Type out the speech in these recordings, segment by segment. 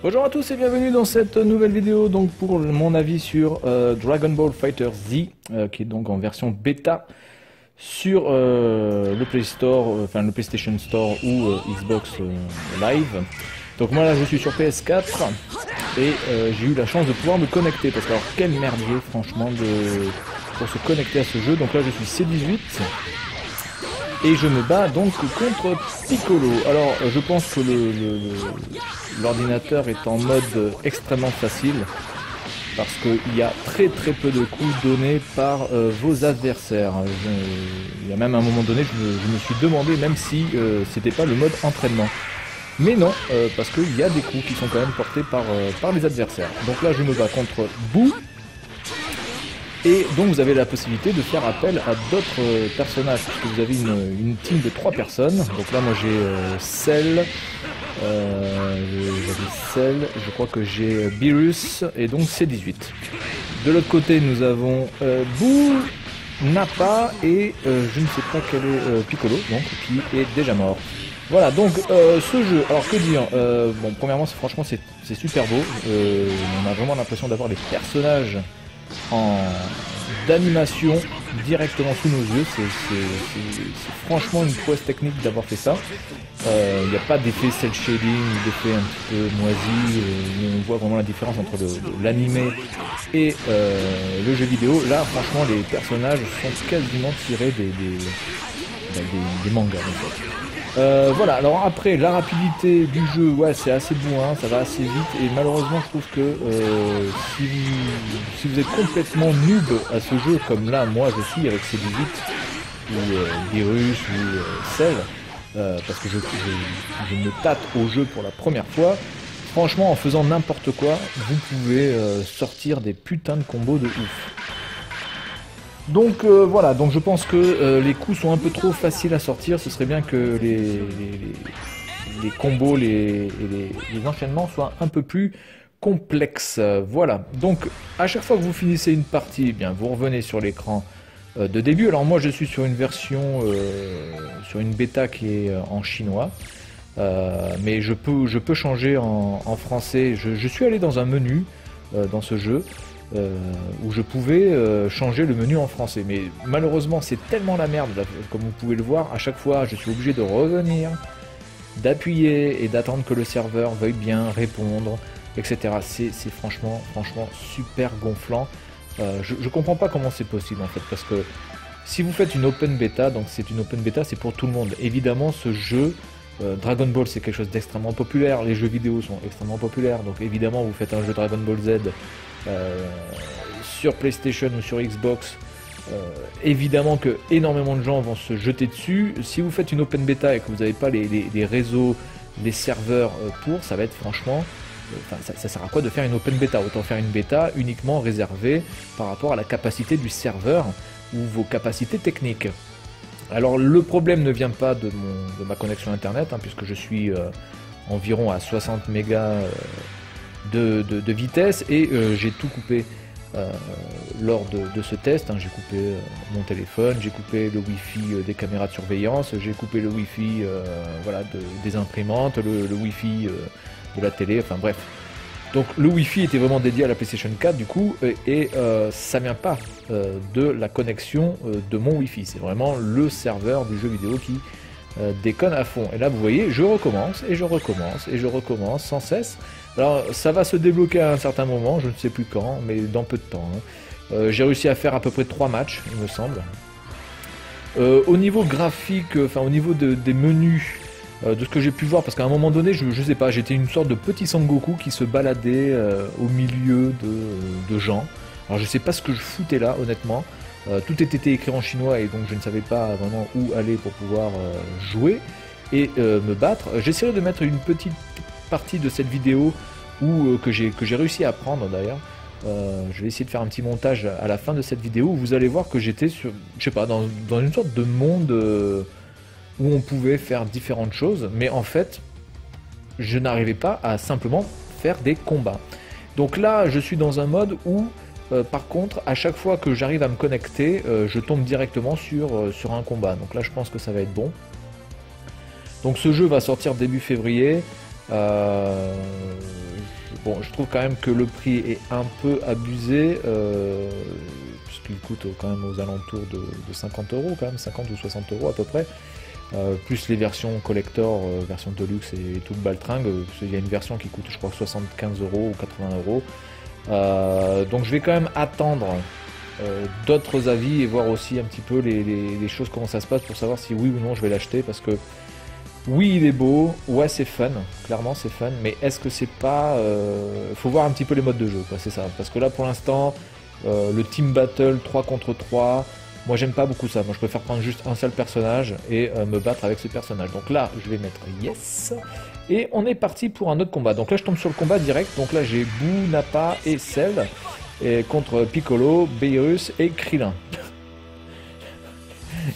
Bonjour à tous et bienvenue dans cette nouvelle vidéo donc pour mon avis sur Dragon Ball Fighter Z qui est donc en version bêta sur le Play Store, enfin le PlayStation Store ou Xbox Live. Donc moi là je suis sur PS4 et j'ai eu la chance de pouvoir me connecter parce que alors quel merdier franchement pour se connecter à ce jeu. Donc là je suis C18 et je me bats donc contre Piccolo. Alors je pense que l'ordinateur est en mode extrêmement facile parce qu'il y a très peu de coups donnés par vos adversaires. Il y a même un moment donné je me suis demandé même si c'était pas le mode entraînement. Mais non, parce qu'il y a des coups qui sont quand même portés par les adversaires. Donc là je me bats contre Boo. Et donc vous avez la possibilité de faire appel à d'autres personnages, puisque vous avez une team de 3 personnes. Donc là moi j'ai Cell, je crois que j'ai Beerus et donc C18. De l'autre côté nous avons Boo, Nappa et je ne sais pas quel est Piccolo, donc qui est déjà mort. Voilà donc ce jeu, alors que dire, bon premièrement franchement c'est super beau, on a vraiment l'impression d'avoir les personnages d'animation directement sous nos yeux. C'est franchement une prouesse technique d'avoir fait ça. Il n'y a pas d'effet cel shading, d'effet un petit peu moisi, où on voit vraiment la différence entre l'animé et le jeu vidéo. Là franchement les personnages sont quasiment tirés des mangas en fait. Voilà, alors après la rapidité du jeu, ouais c'est assez bourrin, ça va assez vite et malheureusement je trouve que si vous êtes complètement noob à ce jeu comme là moi je suis avec C18 ou Beerus ou Cell, parce que je me tâte au jeu pour la première fois, franchement en faisant n'importe quoi vous pouvez sortir des putains de combos de ouf. Donc voilà, donc je pense que les coups sont un peu trop faciles à sortir, ce serait bien que les combos, les enchaînements soient un peu plus complexes. Voilà, donc à chaque fois que vous finissez une partie, eh bien, vous revenez sur l'écran de début. Alors moi je suis sur une version, sur une bêta qui est en chinois, mais je peux changer en français. Je suis allé dans un menu dans ce jeu, où je pouvais changer le menu en français, mais malheureusement c'est tellement la merde, comme vous pouvez le voir, à chaque fois je suis obligé de revenir, d'appuyer et d'attendre que le serveur veuille bien répondre, etc. C'est franchement super gonflant. Je comprends pas comment c'est possible en fait, parce que si vous faites une open beta, donc c'est une open beta, c'est pour tout le monde. Évidemment ce jeu Dragon Ball c'est quelque chose d'extrêmement populaire, les jeux vidéo sont extrêmement populaires, donc évidemment vous faites un jeu Dragon Ball Z sur PlayStation ou sur Xbox, évidemment que énormément de gens vont se jeter dessus. Si vous faites une open beta et que vous n'avez pas les réseaux, les serveurs pour, ça va être franchement, ça sert à quoi de faire une open beta? Autant faire une bêta uniquement réservée par rapport à la capacité du serveur ou vos capacités techniques. Alors le problème ne vient pas de ma connexion internet, hein, puisque je suis environ à 60 mégas de vitesse et j'ai tout coupé lors de ce test, hein. J'ai coupé mon téléphone, j'ai coupé le wifi des caméras de surveillance, j'ai coupé le wifi voilà, des imprimantes, le wifi de la télé, enfin bref. Donc le wifi était vraiment dédié à la PlayStation 4 du coup, et ça vient pas de la connexion de mon wifi, c'est vraiment le serveur du jeu vidéo qui déconne à fond. Et là vous voyez, je recommence et je recommence et je recommence sans cesse. Alors ça va se débloquer à un certain moment, je ne sais plus quand, mais dans peu de temps, hein. J'ai réussi à faire à peu près 3 matchs, il me semble. Au niveau graphique, enfin au niveau des menus, de ce que j'ai pu voir, parce qu'à un moment donné, je sais pas, j'étais une sorte de petit Sangoku qui se baladait au milieu de gens. Alors je sais pas ce que je foutais là, honnêtement. Tout était écrit en chinois et donc je ne savais pas vraiment où aller pour pouvoir jouer et me battre. J'essaierai de mettre une petite partie de cette vidéo que j'ai réussi à prendre d'ailleurs. Je vais essayer de faire un petit montage à la fin de cette vidéo où vous allez voir que j'étais sur, je sais pas, dans une sorte de monde où on pouvait faire différentes choses, mais en fait je n'arrivais pas à simplement faire des combats. Donc là je suis dans un mode où par contre à chaque fois que j'arrive à me connecter, je tombe directement sur un combat. Donc là je pense que ça va être bon. Donc ce jeu va sortir début février. Bon, je trouve quand même que le prix est un peu abusé, puisqu'il coûte quand même aux alentours de 50 euros, quand même, 50 ou 60 euros à peu près. Plus les versions collector, version deluxe et tout le baltringue. Il y a une version qui coûte, je crois, 75 euros ou 80 euros. Donc je vais quand même attendre d'autres avis et voir aussi un petit peu les choses, comment ça se passe, pour savoir si oui ou non je vais l'acheter, parce que oui, il est beau, ouais, c'est fun, clairement c'est fun, mais est-ce que c'est pas... faut voir un petit peu les modes de jeu, quoi, c'est ça. Parce que là, pour l'instant, le team battle 3 contre 3, moi j'aime pas beaucoup ça. Moi je préfère prendre juste un seul personnage et me battre avec ce personnage. Donc là, je vais mettre yes. Et on est parti pour un autre combat. Donc là, je tombe sur le combat direct. Donc là, j'ai Boo, Nappa et Cell contre Piccolo, Beerus et Krillin.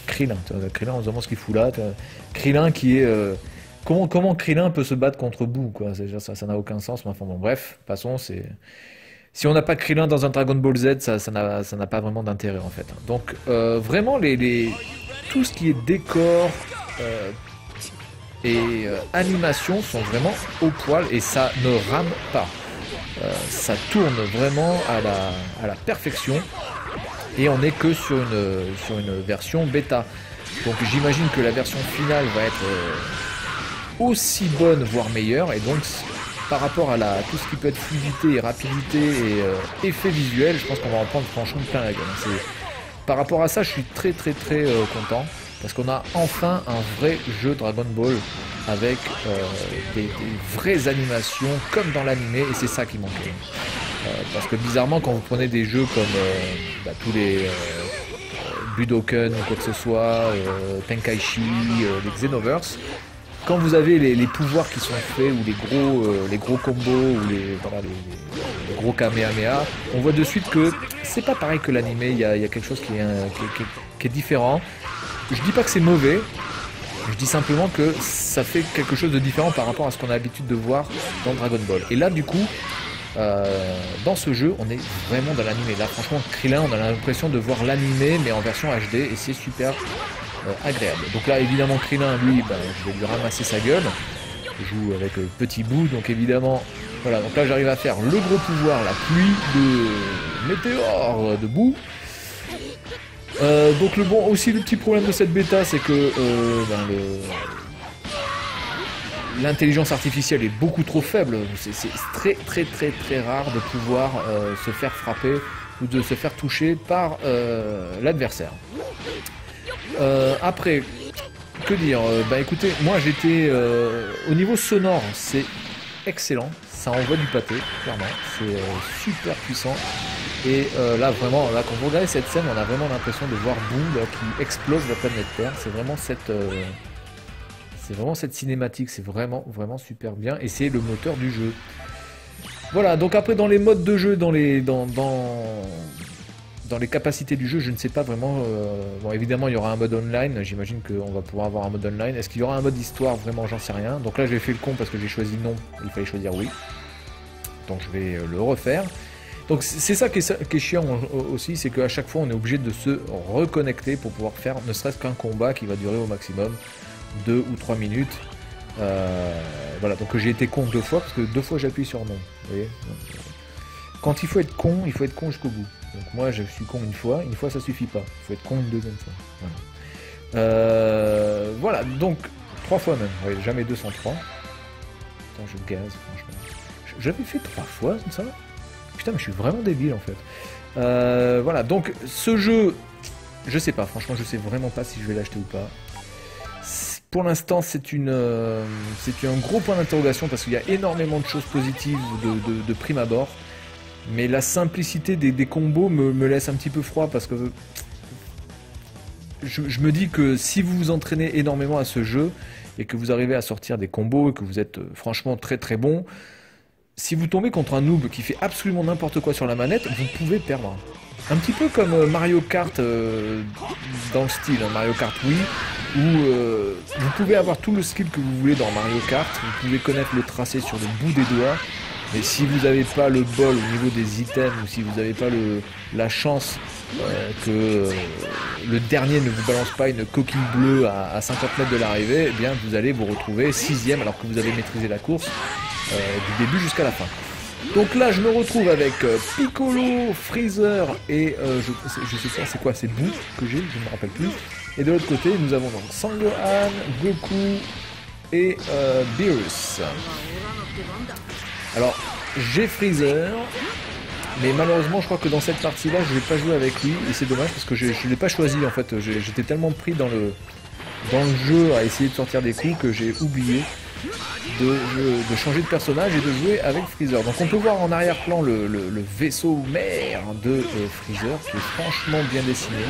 Krillin, Krillin, on se demande ce qu'il fout là. Krillin qui est... Comment Krillin peut se battre contre Boo, quoi? Ça n'a aucun sens, mais enfin bon, bref, passons, c'est... Si on n'a pas Krillin dans un Dragon Ball Z, ça n'a pas vraiment d'intérêt en fait. Donc vraiment, tout ce qui est décor et animation sont vraiment au poil et ça ne rame pas. Ça tourne vraiment à la perfection. Et on n'est que sur une version bêta. Donc j'imagine que la version finale va être aussi bonne, voire meilleure. Et donc par rapport à tout ce qui peut être fluidité et rapidité et effet visuel, je pense qu'on va en prendre franchement plein la gueule. Par rapport à ça, je suis très content. Parce qu'on a enfin un vrai jeu Dragon Ball avec des vraies animations comme dans l'animé. Et c'est ça qui manquait. Parce que bizarrement, quand vous prenez des jeux comme tous les Budoken ou quoi que ce soit, Tenkaichi, les Xenoverse, quand vous avez les pouvoirs qui sont faits ou les gros combos ou les gros Kamehameha, on voit de suite que c'est pas pareil que l'animé. Il y a quelque chose qui est différent. Je dis pas que c'est mauvais. Je dis simplement que ça fait quelque chose de différent par rapport à ce qu'on a l'habitude de voir dans Dragon Ball. Et là, du coup, dans ce jeu, on est vraiment dans l'animé. Là, franchement, Krillin, on a l'impression de voir l'animé, mais en version HD, et c'est super agréable. Donc là, évidemment, Krillin, lui, je vais lui ramasser sa gueule. Je joue avec Petit Boo, donc évidemment, voilà. Donc là, j'arrive à faire le gros pouvoir, la pluie de météore de Boo. Donc aussi le petit problème de cette bêta, c'est que l'intelligence artificielle est beaucoup trop faible. C'est très rare de pouvoir se faire frapper ou de se faire toucher par l'adversaire. Après, que dire? Écoutez, moi j'étais au niveau sonore, c'est excellent. Ça envoie du pâté, clairement. C'est super puissant. Et là, vraiment, quand vous regardez cette scène, on a vraiment l'impression de voir Boo qui explose la planète Terre. C'est vraiment cette cinématique. C'est vraiment super bien. Et c'est le moteur du jeu. Voilà, donc après, dans les modes de jeu, dans les capacités du jeu, je ne sais pas vraiment. Bon, évidemment, il y aura un mode online. J'imagine qu'on va pouvoir avoir un mode online. Est-ce qu'il y aura un mode histoire? Vraiment, j'en sais rien. Donc là, j'ai fait le con parce que j'ai choisi non. Il fallait choisir oui. Donc je vais le refaire. Donc c'est ça qui est chiant aussi, c'est qu'à chaque fois on est obligé de se reconnecter pour pouvoir faire ne serait-ce qu'un combat qui va durer au maximum 2 ou 3 minutes. Voilà, donc j'ai été con 2 fois, parce que 2 fois j'appuie sur non. Vous voyez, quand il faut être con jusqu'au bout. Donc moi je suis con une fois ça suffit pas. Il faut être con une deuxième fois. Voilà, voilà, donc 3 fois même, ouais, jamais 203. Attends, je gaz, franchement. J'avais fait 3 fois comme ça. Putain, mais je suis vraiment débile en fait. Voilà, donc ce jeu, je sais pas, franchement, je sais vraiment pas si je vais l'acheter ou pas. Pour l'instant, c'est un gros point d'interrogation parce qu'il y a énormément de choses positives de prime abord. Mais la simplicité des combos me laisse un petit peu froid parce que je me dis que si vous vous entraînez énormément à ce jeu et que vous arrivez à sortir des combos et que vous êtes franchement très bon, si vous tombez contre un noob qui fait absolument n'importe quoi sur la manette, vous pouvez perdre. Un petit peu comme Mario Kart dans le style, Mario Kart Wii, où vous pouvez avoir tout le skill que vous voulez dans Mario Kart, vous pouvez connaître le tracé sur le bout des doigts, mais si vous n'avez pas le bol au niveau des items, ou si vous n'avez pas la chance que le dernier ne vous balance pas une coquille bleue à 50 mètres de l'arrivée, eh bien vous allez vous retrouver 6ème alors que vous avez maîtrisé la course du début jusqu'à la fin. Donc là, je me retrouve avec Piccolo, Freezer et je sais pas, c'est quoi, c'est Boo que j'ai, je ne me rappelle plus. Et de l'autre côté, nous avons donc Sangohan, Goku et Beerus. Alors, j'ai Freezer, mais malheureusement, je crois que dans cette partie-là, je vais pas jouer avec lui et c'est dommage parce que je l'ai pas choisi en fait. J'étais tellement pris dans le jeu à essayer de sortir des coups que j'ai oublié de changer de personnage et de jouer avec Freezer. Donc on peut voir en arrière-plan le vaisseau mère de Freezer qui est franchement bien dessiné.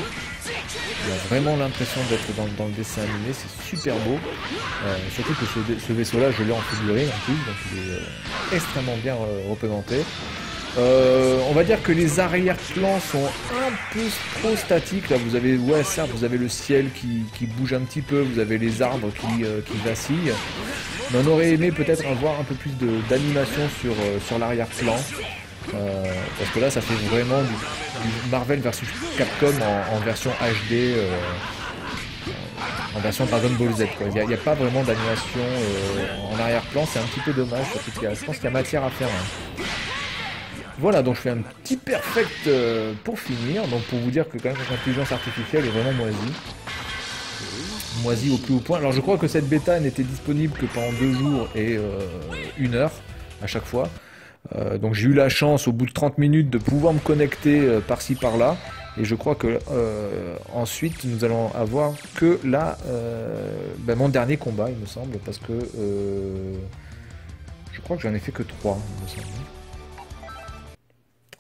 Il a vraiment l'impression d'être dans le dessin animé, c'est super beau. Surtout que ce vaisseau-là, je l'ai en figurine en plus, donc il est extrêmement bien représenté. On va dire que les arrière-plans sont un peu trop statiques. Là, vous avez, ouais, certes, vous avez le ciel qui bouge un petit peu, vous avez les arbres qui vacillent. Mais on aurait aimé peut-être avoir un peu plus d'animation sur l'arrière-plan. Parce que là, ça fait vraiment du Marvel versus Capcom en version HD, en version Dragon Ball Z. Il n'y a pas vraiment d'animation en arrière-plan, c'est un petit peu dommage. Surtout je pense qu'il y a matière à faire. Hein. Voilà, donc je fais un petit perfect pour finir. Donc pour vous dire que quand même l'intelligence artificielle est vraiment moisie au plus haut point. Alors je crois que cette bêta n'était disponible que pendant 2 jours et 1 heure à chaque fois. Donc j'ai eu la chance au bout de 30 minutes de pouvoir me connecter par-ci par-là. Et je crois que ensuite nous allons avoir que là mon dernier combat il me semble. Parce que je crois que j'en ai fait que 3 il me semble.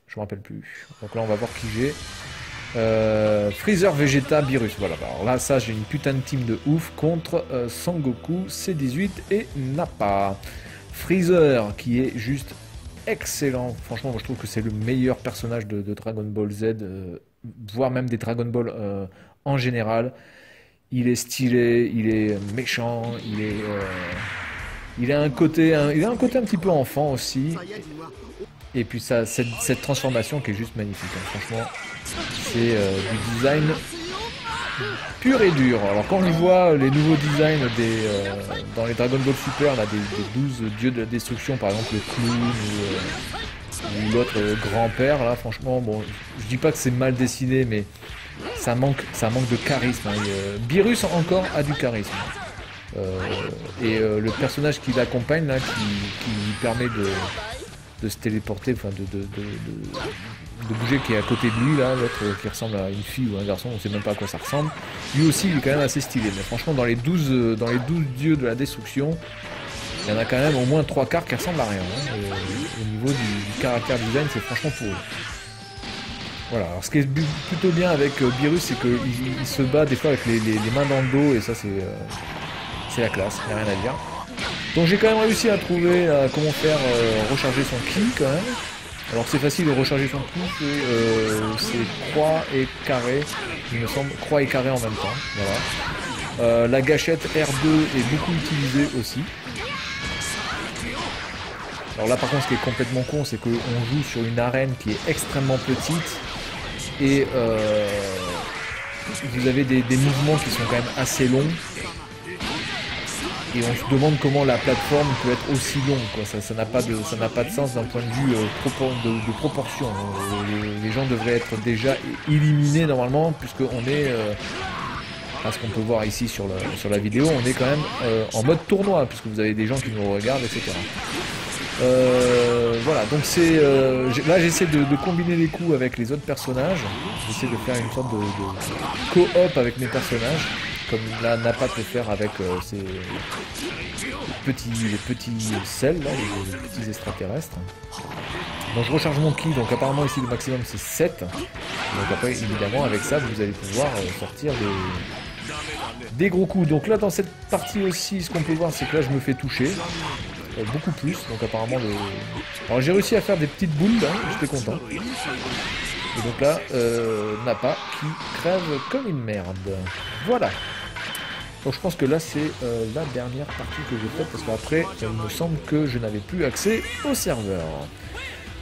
Je me rappelle plus. Donc là on va voir qui j'ai. Freezer, Vegeta, Beerus. Voilà. Alors là ça j'ai une putain de team de ouf contre Sangoku, C18 et Nappa. Freezer qui est juste excellent. Franchement moi je trouve que c'est le meilleur personnage de Dragon Ball Z, voire même des Dragon Ball en général. Il est stylé, il est méchant, il a un côté un petit peu enfant aussi. Et puis ça, cette transformation qui est juste magnifique. Hein. Franchement, c'est du design pur et dur. Alors quand je vois les nouveaux designs dans les Dragon Ball Super, là, des 12 dieux de la destruction, par exemple le clown ou l'autre grand-père, là franchement, bon, je dis pas que c'est mal dessiné, mais ça manque de charisme. Hein. Beerus encore a du charisme. Le personnage qui l'accompagne, là, qui lui permet de se téléporter, enfin de bouger, qui est à côté de lui, là, l'autre qui ressemble à une fille ou un garçon, on sait même pas à quoi ça ressemble. Lui aussi il est quand même assez stylé, mais franchement dans les 12 dieux de la destruction, il y en a quand même au moins 3/4 qui ressemblent à rien. Hein. Au niveau du caractère design, c'est franchement pourri. Voilà, alors ce qui est plutôt bien avec Beerus, c'est qu'il se bat des fois avec les mains dans le dos, et ça c'est la classe, il n'y a rien à dire. Donc j'ai quand même réussi à trouver comment faire recharger son ki quand même. Alors c'est facile de recharger son ki, c'est croix et carré, il me semble, croix et carré en même temps. Voilà. La gâchette R2 est beaucoup utilisée aussi. Alors là par contre ce qui est complètement con, c'est qu'on joue sur une arène qui est extrêmement petite et vous avez des mouvements qui sont quand même assez longs. Et on se demande comment la plateforme peut être aussi longue, quoi. Ça n'a pas de sens d'un point de vue de proportion. Les gens devraient être déjà éliminés normalement, puisqu'on est, à ce qu'on peut voir ici sur la vidéo, on est quand même en mode tournoi, puisque vous avez des gens qui nous regardent, etc. Voilà, donc là j'essaie de combiner les coups avec les autres personnages. J'essaie de faire une sorte de co-op avec mes personnages. Comme là Nappa peut faire avec ces petits selles, là, les petits extraterrestres. Donc je recharge mon ki, donc apparemment ici le maximum c'est 7. Donc après évidemment avec ça vous allez pouvoir sortir des gros coups. Donc là dans cette partie aussi ce qu'on peut voir c'est que là je me fais toucher. Beaucoup plus, donc apparemment alors j'ai réussi à faire des petites boules, hein, j'étais content. Et donc là, Nappa qui crève comme une merde. Voilà. Donc je pense que là c'est la dernière partie que j'ai faite parce qu'après il me semble que je n'avais plus accès au serveur.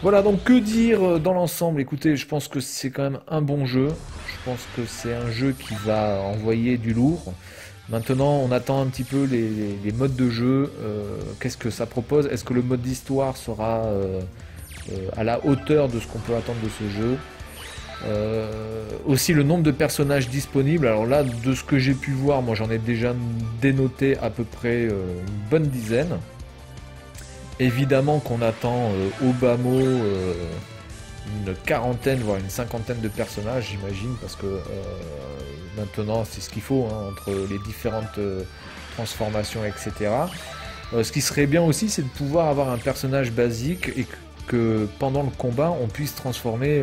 Voilà, donc que dire dans l'ensemble? Écoutez, je pense que c'est quand même un bon jeu. Je pense que c'est un jeu qui va envoyer du lourd. Maintenant on attend un petit peu les modes de jeu. Qu'est-ce que ça propose? Est-ce que le mode d'histoire sera à la hauteur de ce qu'on peut attendre de ce jeu. Aussi le nombre de personnages disponibles, alors là de ce que j'ai pu voir, moi j'en ai déjà dénoté à peu près une bonne dizaine. Évidemment qu'on attend au bas mot une quarantaine voire une cinquantaine de personnages, j'imagine, parce que maintenant c'est ce qu'il faut hein, entre les différentes transformations, etc. Ce qui serait bien aussi, c'est de pouvoir avoir un personnage basique et que pendant le combat on puisse transformer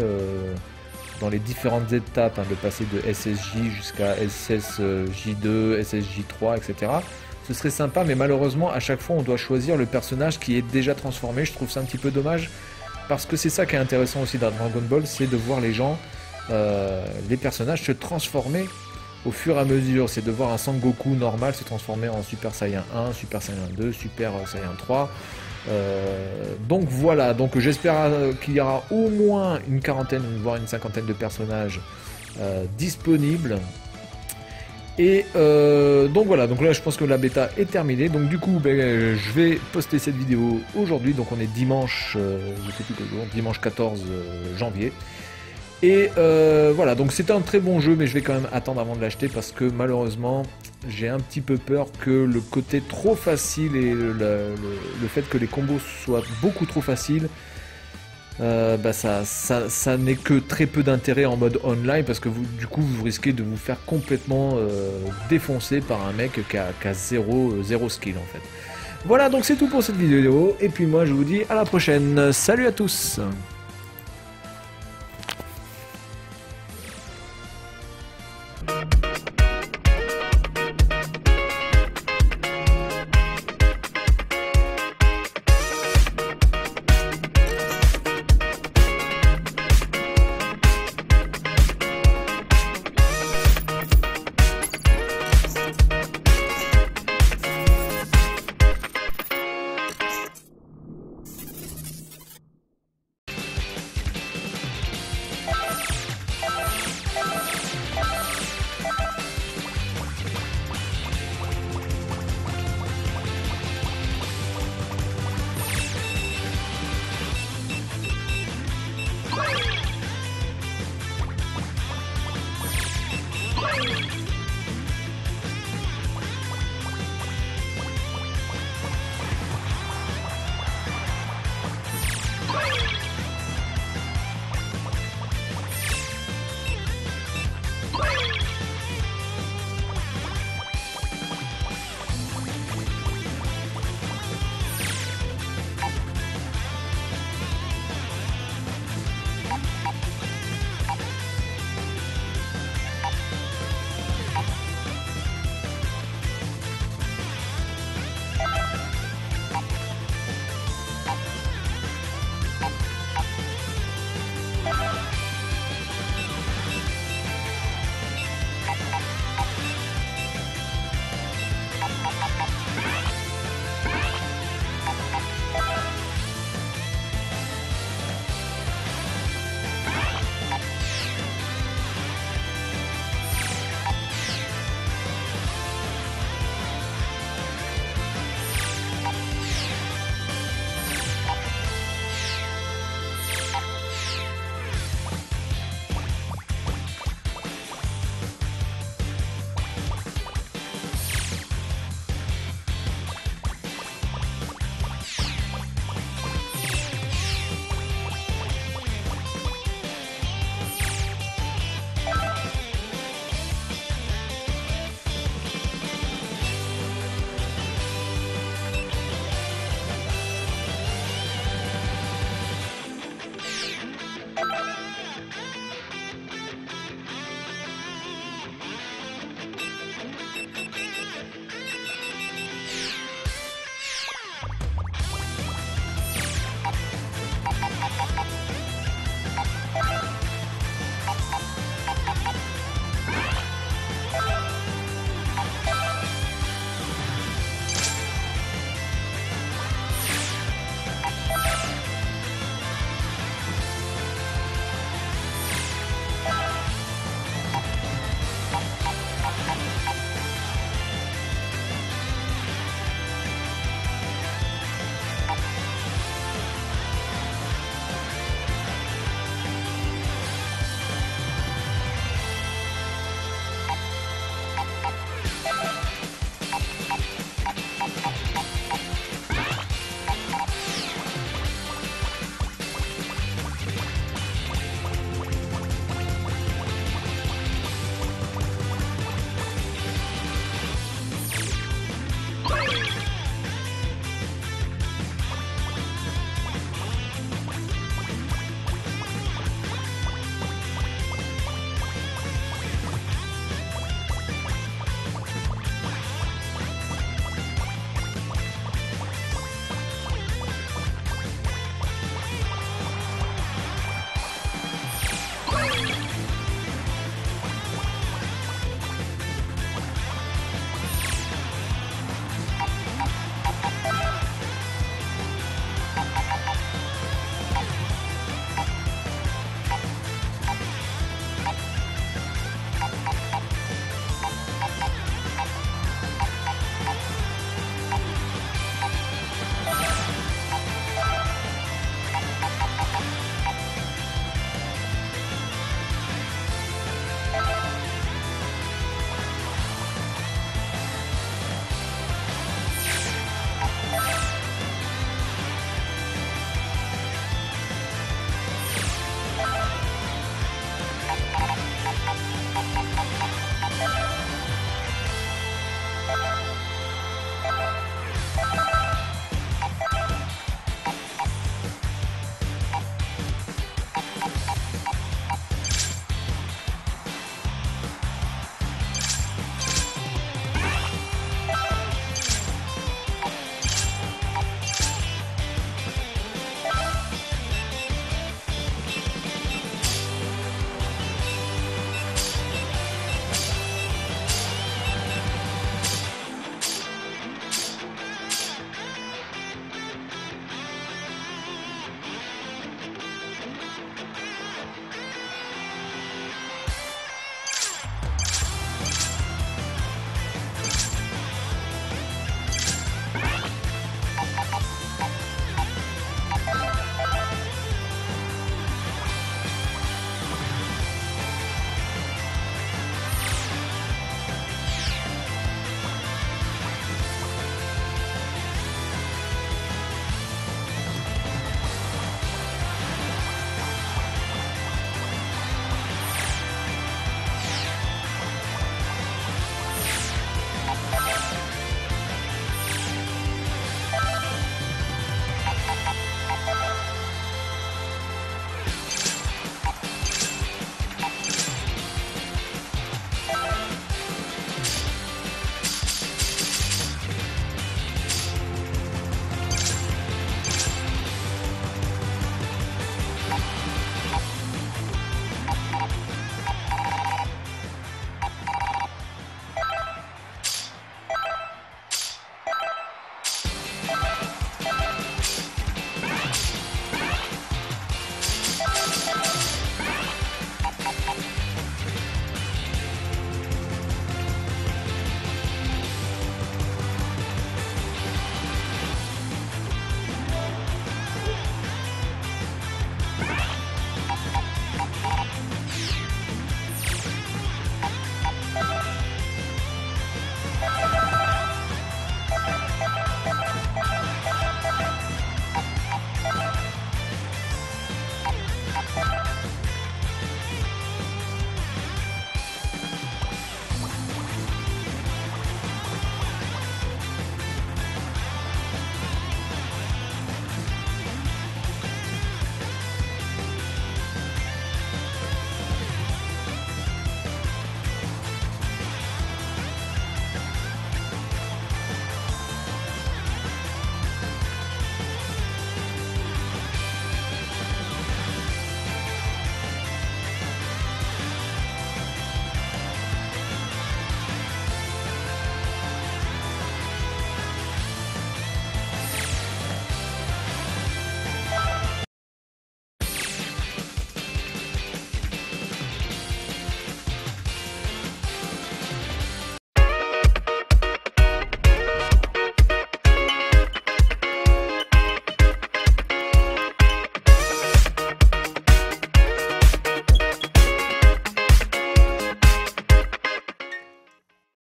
dans les différentes étapes, hein, de passer de SSJ jusqu'à SSJ2, SSJ3, etc. Ce serait sympa, mais malheureusement à chaque fois on doit choisir le personnage qui est déjà transformé. Je trouve ça un petit peu dommage, parce que c'est ça qui est intéressant aussi dans Dragon Ball, c'est de voir les gens, les personnages se transformer au fur et à mesure. C'est de voir un Sangoku normal se transformer en Super Saiyan 1, Super Saiyan 2, Super Saiyan 3. Donc voilà, donc j'espère qu'il y aura au moins une quarantaine voire une cinquantaine de personnages disponibles. Et donc voilà, donc là je pense que la bêta est terminée. Donc du coup je vais poster cette vidéo aujourd'hui. Donc on est dimanche, je sais plus quel jour, dimanche 14 janvier. Et voilà, donc c'est un très bon jeu, mais je vais quand même attendre avant de l'acheter, parce que malheureusement j'ai un petit peu peur que le côté trop facile et le fait que les combos soient beaucoup trop faciles, ça n'est que très peu d'intérêt en mode online, parce que du coup vous risquez de vous faire complètement défoncer par un mec qui a zéro skill en fait. Voilà, donc c'est tout pour cette vidéo, et puis moi je vous dis à la prochaine. Salut à tous.